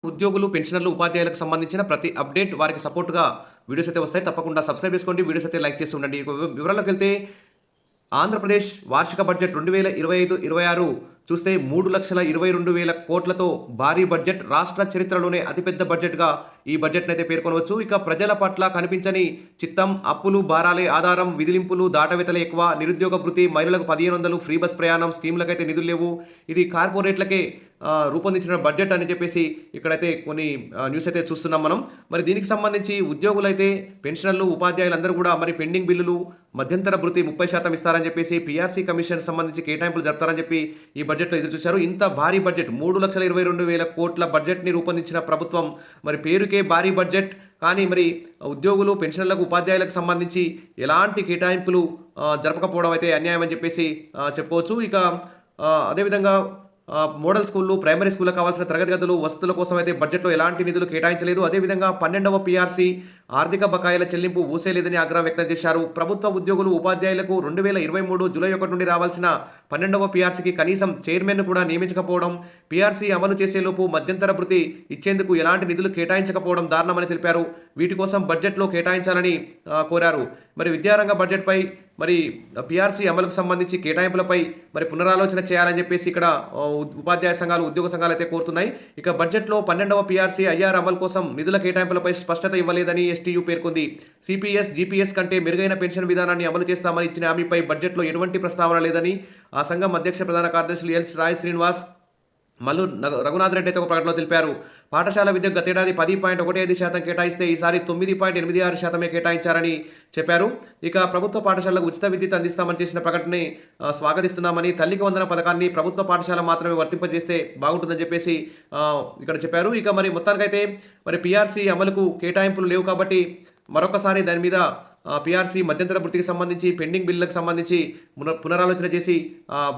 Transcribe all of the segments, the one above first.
ఉద్యోగులు, పెన్షనర్లు, ఉపాధ్యాయులకు సంబంధించిన ప్రతి అప్డేట్ వారికి సపోర్ట్‌గా వీడియోస్ అయితే వస్తాయి. తప్పకుండా సబ్స్క్రైబ్ చేసుకోండి. వీడియోస్ అయితే లైక్ చేసి ఉండండి. ఇక వివరాల్లోకెళ్తే ఆంధ్రప్రదేశ్ వార్షిక బడ్జెట్ 2025-26 చూస్తే 3,22,000 కోట్లతో భారీ బడ్జెట్. రాష్ట్ర చరిత్రలోనే అతిపెద్ద బడ్జెట్‌గా ఈ బడ్జెట్‌నైతే పేర్కొనవచ్చు. ఇక ప్రజల పట్ల కనిపించని చిత్తం, అప్పులు భారాలే ఆధారం, విధిలింపులు దాటవేతలే ఎక్కువ, నిరుద్యోగ భృతి, మహిళలకు 1500 ఫ్రీ బస్ ప్రయాణం, స్కీమ్లకైతే నిధులు లేవు. ఇది కార్పొరేట్లకే రూపొందించిన బడ్జెట్ అని చెప్పేసి ఇక్కడైతే కొన్ని న్యూస్ అయితే చూస్తున్నాం మనం. మరి దీనికి సంబంధించి ఉద్యోగులైతే, పెన్షనర్లు, ఉపాధ్యాయులందరూ కూడా మరి పెండింగ్ బిల్లులు, మధ్యంతర భృతి 30% ఇస్తారని చెప్పేసి, పీఆర్సీ కమిషన్ సంబంధించి కేటాయింపులు జరుపుతారని చెప్పి ఈ బడ్జెట్‌లో ఎదురు చూశారు. ఇంత భారీ బడ్జెట్ 3,22,000 కోట్ల బడ్జెట్‌ని రూపొందించిన ప్రభుత్వం మరి పేరుకే భారీ బడ్జెట్. కానీ మరి ఉద్యోగులు, పెన్షనర్లకు, ఉపాధ్యాయులకు సంబంధించి ఎలాంటి కేటాయింపులు జరపకపోవడం అయితే అన్యాయం అని చెప్పేసి చెప్పుకోవచ్చు. ఇక అదేవిధంగా మోడల్ స్కూళ్ళు, ప్రైమరీ స్కూళ్ళకు కావాల్సిన తరగతి గదులు, వసతుల కోసం అయితే బడ్జెట్‌లో ఎలాంటి నిధులు కేటాయించలేదు. అదేవిధంగా 12వ పీఆర్సీ ఆర్థిక బకాయిల చెల్లింపు ఊసేలేదని ఆగ్రహం వ్యక్తం చేశారు. ప్రభుత్వ ఉద్యోగులు, ఉపాధ్యాయులకు 2023 జూలై 1 నుండి రావాల్సిన 12వ పీఆర్సీకి కనీసం చైర్మన్‌ను కూడా నియమించకపోవడం, పీఆర్సీ అమలు చేసేలోపు మధ్యంతర భృతి ఇచ్చేందుకు ఎలాంటి నిధులు కేటాయించకపోవడం దారుణమని తెలిపారు. వీటి కోసం బడ్జెట్‌లో కేటాయించాలని కోరారు. మరి విద్యారంగ బడ్జెట్‌పై మరి పీఆర్సీ అమలుకు సంబంధించి కేటాయింపులపై మరి పునరాలోచన చేయాలని చెప్పేసి ఇక్కడ ఉపాధ్యాయ సంఘాలు, ఉద్యోగ సంఘాలు అయితే కోరుతున్నాయి. ఇక బడ్జెట్లో 12వ పీఆర్సీ ఐఆర్ అమలు కోసం నిధుల కేటాయింపులపై స్పష్టత ఇవ్వలేదని ఎస్టీయూ పేర్కొంది. సిపిఎస్, జీపీఎస్ కంటే మెరుగైన పెన్షన్ విధానాన్ని అమలు చేస్తామని ఇచ్చిన హామీపై బడ్జెట్లో ఎటువంటి ప్రస్తావన లేదని ఆ సంఘం అధ్యక్ష ప్రధాన కార్యదర్శులు ఎల్ రాయ్ శ్రీనివాస్, మల్లు రఘునాథ్ రెడ్డి అయితే ఒక ప్రకటనలో తెలిపారు. పాఠశాల విద్యకు గతేడాది 10.15% కేటాయిస్తే ఈసారి 9.86% కేటాయించారని చెప్పారు. ఇక ప్రభుత్వ పాఠశాలకు ఉచిత విద్యుత్ అందిస్తామని చేసిన ప్రకటనని స్వాగతిస్తున్నామని, తల్లికి వందన పథకాన్ని ప్రభుత్వ పాఠశాల మాత్రమే వర్తింపజేస్తే బాగుంటుందని చెప్పేసి ఇక్కడ చెప్పారు. ఇక మరి మొత్తానికైతే మరి పీఆర్సీ అమలుకు కేటాయింపులు లేవు కాబట్టి మరొకసారి దాని మీద పీఆర్సీ మధ్యంతర భృతికి సంబంధించి, పెండింగ్ బిల్లులకు సంబంధించి పునరాలోచన చేసి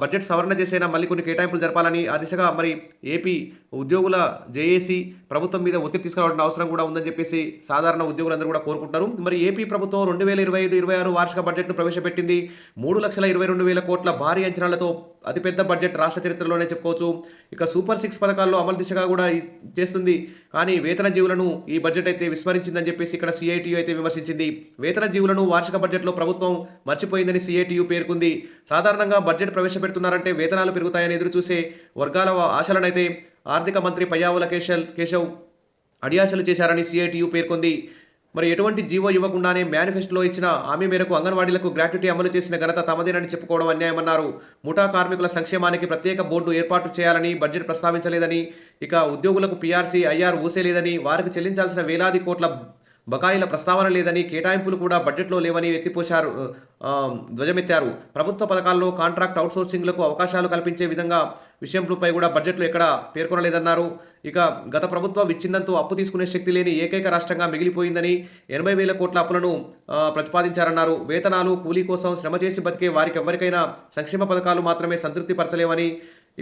బడ్జెట్ సవరణ చేసైనా మళ్ళీ కొన్ని కేటాయింపులు జరపాలని ఆ దిశగా మరి ఏపీ ఉద్యోగుల జేఏసీ ప్రభుత్వం మీద ఒత్తిడి తీసుకురావాల్సిన అవసరం కూడా ఉందని చెప్పేసి సాధారణ ఉద్యోగులందరూ కూడా కోరుకుంటారు. మరి ఏపీ ప్రభుత్వం 2025-26 వార్షిక బడ్జెట్ను ప్రవేశపెట్టింది. 3,22,000 కోట్ల భారీ అంచనాలతో అతిపెద్ద బడ్జెట్ రాష్ట్ర చరిత్రలోనే చెప్పుకోవచ్చు. ఇక సూపర్ 6 పథకాల్లో అమలు దిశగా కూడా చేస్తుంది. కానీ వేతన జీవులను ఈ బడ్జెట్ అయితే విస్మరించిందని చెప్పేసి ఇక్కడ సిఐటియు అయితే విమర్శించింది. వేతన జీవులను వార్షిక బడ్జెట్లో ప్రభుత్వం మర్చిపోయిందని సిఐటియు పేర్కొంది. సాధారణంగా బడ్జెట్ ప్రవేశపెడుతున్నారంటే వేతనాలు పెరుగుతాయని ఎదురు చూసే వర్గాల ఆశలనైతే ఆర్థిక మంత్రి పయ్యావుల కేశవ్ అడియాసలు చేశారని సిఐటియు పేర్కొంది. మరి ఎటువంటి జీవో ఇవ్వకుండానే మేనిఫెస్టోలో ఇచ్చిన హామీ మేరకు అంగన్వాడీలకు గ్రాట్యుటీ అమలు చేసిన ఘనత తమదేనని చెప్పుకోవడం అన్యాయమన్నారు. ముఠా కార్మికుల సంక్షేమానికి ప్రత్యేక బోర్డు ఏర్పాటు చేయాలని బడ్జెట్ ప్రస్తావించలేదని, ఇక ఉద్యోగులకు పీఆర్సీ, ఐఆర్ ఊసేలేదని, వారికి చెల్లించాల్సిన వేలాది కోట్ల బకాయిల ప్రస్తావన లేదని, కేటాయింపులు కూడా బడ్జెట్లో లేవని ఎత్తిపోశారు, ధ్వజమెత్తారు. ప్రభుత్వ పథకాల్లో కాంట్రాక్ట్ అవుట్సోర్సింగ్లకు అవకాశాలు కల్పించే విధంగా విషయంపై కూడా బడ్జెట్లో ఎక్కడా పేర్కొనలేదన్నారు. ఇక గత ప్రభుత్వం విచ్ఛిన్నంతో అప్పు తీసుకునే శక్తి లేని ఏకైక రాష్ట్రంగా మిగిలిపోయిందని, 80,000 కోట్ల అప్పులను ప్రతిపాదించారన్నారు. వేతనాలు, కూలీ కోసం శ్రమ చేసి బతికే వారికెవ్వరికైనా సంక్షేమ పథకాలు మాత్రమే సంతృప్తి పరచలేవని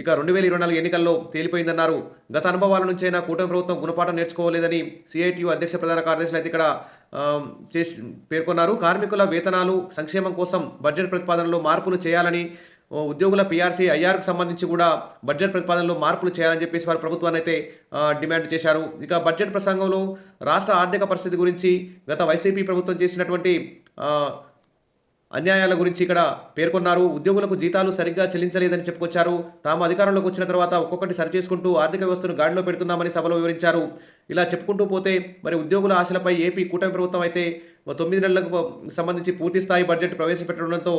ఇక 2024 ఎన్నికల్లో తేలిపోయిందన్నారు. గత అనుభవాల నుంచైనా కూటమి ప్రభుత్వం గుణపాఠం నేర్చుకోలేదని సిఐటియు అధ్యక్ష ప్రధాన కార్యదర్శులు అయితే ఇక్కడ పేర్కొన్నారు. కార్మికుల వేతనాలు, సంక్షేమం కోసం బడ్జెట్ ప్రతిపాదనలో మార్పులు చేయాలని, ఉద్యోగుల పీఆర్సీ, ఐఆర్కు సంబంధించి కూడా బడ్జెట్ ప్రతిపాదనలో మార్పులు చేయాలని చెప్పేసి వారు ప్రభుత్వాన్ని అయితే డిమాండ్ చేశారు. ఇక బడ్జెట్ ప్రసంగంలో రాష్ట్ర ఆర్థిక పరిస్థితి గురించి, గత వైసీపీ ప్రభుత్వం చేసినటువంటి అన్యాయాల గురించి ఇక్కడ పేర్కొన్నారు. ఉద్యోగులకు జీతాలు సరిగ్గా చెల్లించలేదని చెప్పుకొచ్చారు. తాము అధికారంలోకి వచ్చిన తర్వాత ఒక్కొక్కటి సరిచేసుకుంటూ ఆర్థిక వ్యవస్థను గాడిలో పెడుతున్నామని సభలో వివరించారు. ఇలా చెప్పుకుంటూ పోతే మరి ఉద్యోగుల ఆశలపై ఏపీ కూటమి ప్రభుత్వం అయితే 9 నెలలకు సంబంధించి పూర్తి స్థాయి బడ్జెట్ ప్రవేశపెట్టడంతో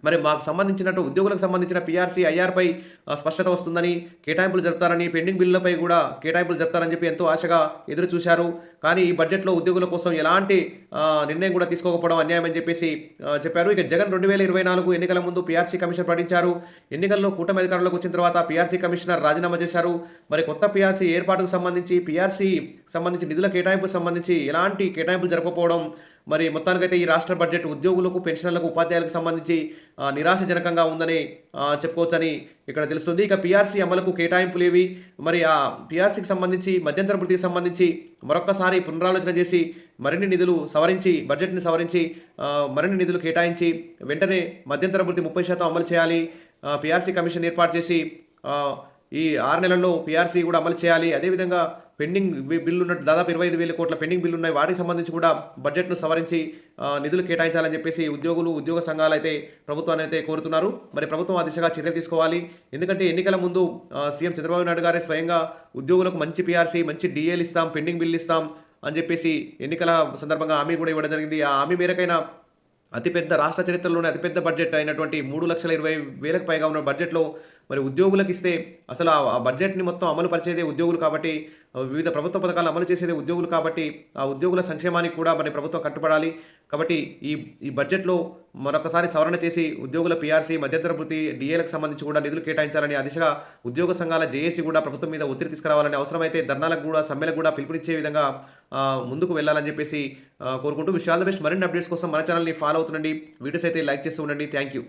మరి మాకు సంబంధించినట్టు ఉద్యోగులకు సంబంధించిన పీఆర్సీ, ఐఆర్పై స్పష్టత వస్తుందని, కేటాయింపులు జరుపుతారని, పెండింగ్ బిల్లులపై కూడా కేటాయింపులు జరుపుతారని చెప్పి ఎంతో ఆశగా ఎదురు చూశారు. కానీ ఈ బడ్జెట్లో ఉద్యోగుల కోసం ఎలాంటి నిర్ణయం కూడా తీసుకోకపోవడం అన్యాయం అని చెప్పేసి చెప్పారు. ఇక జగన్ 2024 ఎన్నికల ముందు పీఆర్సీ కమిషన్ ప్రకటించారు. ఎన్నికల్లో కూటమి అధికారంలోకి వచ్చిన తర్వాత పీఆర్సీ కమిషనర్ రాజీనామా చేశారు. మరి కొత్త పీఆర్సీ ఏర్పాటుకు సంబంధించి, పీఆర్సీ సంబంధించి నిధుల కేటాయింపుకు సంబంధించి ఎలాంటి కేటాయింపులు జరపకపోవడం మరి మొత్తానికైతే ఈ రాష్ట్ర బడ్జెట్ ఉద్యోగులకు, పెన్షనర్లకు, ఉపాధ్యాయులకు సంబంధించి నిరాశజనకంగా ఉందని చెప్పుకోవచ్చని ఇక్కడ తెలుస్తుంది. ఇక పీఆర్సీ అమలుకు కేటాయింపులేవి, మరి ఆ పీఆర్సీకి సంబంధించి, మధ్యంతర భృతికి సంబంధించి మరొక్కసారి పునరాలోచన చేసి మరిన్ని నిధులు సవరించి, బడ్జెట్ని సవరించి మరిన్ని నిధులు కేటాయించి వెంటనే మధ్యంతర భృతి 30% అమలు చేయాలి. పీఆర్సీ కమిషన్ ఏర్పాటు చేసి ఈ 6 నెలల్లో పీఆర్సీ కూడా అమలు చేయాలి. అదేవిధంగా పెండింగ్ బిల్లు ఉన్నట్టు దాదాపు 25,000 కోట్ల పెండింగ్ బిల్లు ఉన్నాయి. వాటికి సంబంధించి కూడా బడ్జెట్ను సవరించి నిధులు కేటాయించాలని చెప్పేసి ఉద్యోగులు, ఉద్యోగ సంఘాలు అయితే ప్రభుత్వాన్ని అయితే కోరుతున్నారు. మరి ప్రభుత్వం ఆ దిశగా చర్యలు తీసుకోవాలి. ఎందుకంటే ఎన్నికల ముందు సీఎం చంద్రబాబు నాయుడు గారే స్వయంగా ఉద్యోగులకు మంచి పీఆర్సీ, మంచి డీఏలు ఇస్తాం, పెండింగ్ బిల్లు ఇస్తాం అని చెప్పేసి ఎన్నికల సందర్భంగా హామీ కూడా ఇవ్వడం జరిగింది. ఆ హామీ మేరకైనా అతిపెద్ద రాష్ట్ర చరిత్రలోనే అతిపెద్ద బడ్జెట్ అయినటువంటి 3,20,000 పైగా ఉన్న బడ్జెట్‌లో మరి ఉద్యోగులకు ఇస్తే అసలు ఆ బడ్జెట్‌ని మొత్తం అమలు పరిచేదే ఉద్యోగులు కాబట్టి, వివిధ ప్రభుత్వ పథకాలు అమలు చేసేదే ఉద్యోగులు కాబట్టి, ఆ ఉద్యోగుల సంక్షేమానికి కూడా మరి ప్రభుత్వం కట్టుబడాలి. కాబట్టి ఈ ఈ బడ్జెట్‌లో మరొకసారి సవరణ చేసి ఉద్యోగుల పీఆర్సీ, మధ్యంతర భృతి, డీఏలకు సంబంధించి కూడా నిధులు కేటాయించాలని ఆ దిశగా ఉద్యోగ సంఘాల జేఏసీ కూడా ప్రభుత్వం మీద ఒత్తిడి తీసుకురావాలని, అవసరమైతే ధర్నాలకు కూడా, సమ్మెలకు కూడా పిలుపునిచ్చే విధంగా ముందుకు వెళ్ళాలని చెప్పేసి కోరుకుంటూ విష్ ఆల్ ది బెస్ట్. మరిన్ని అప్డేట్స్ కోసం మన ఛానల్‌ని ఫాలో అవుతుండండి. వీడియోస్ అయితే లైక్ చేస్తూ ఉండండి. Thank you.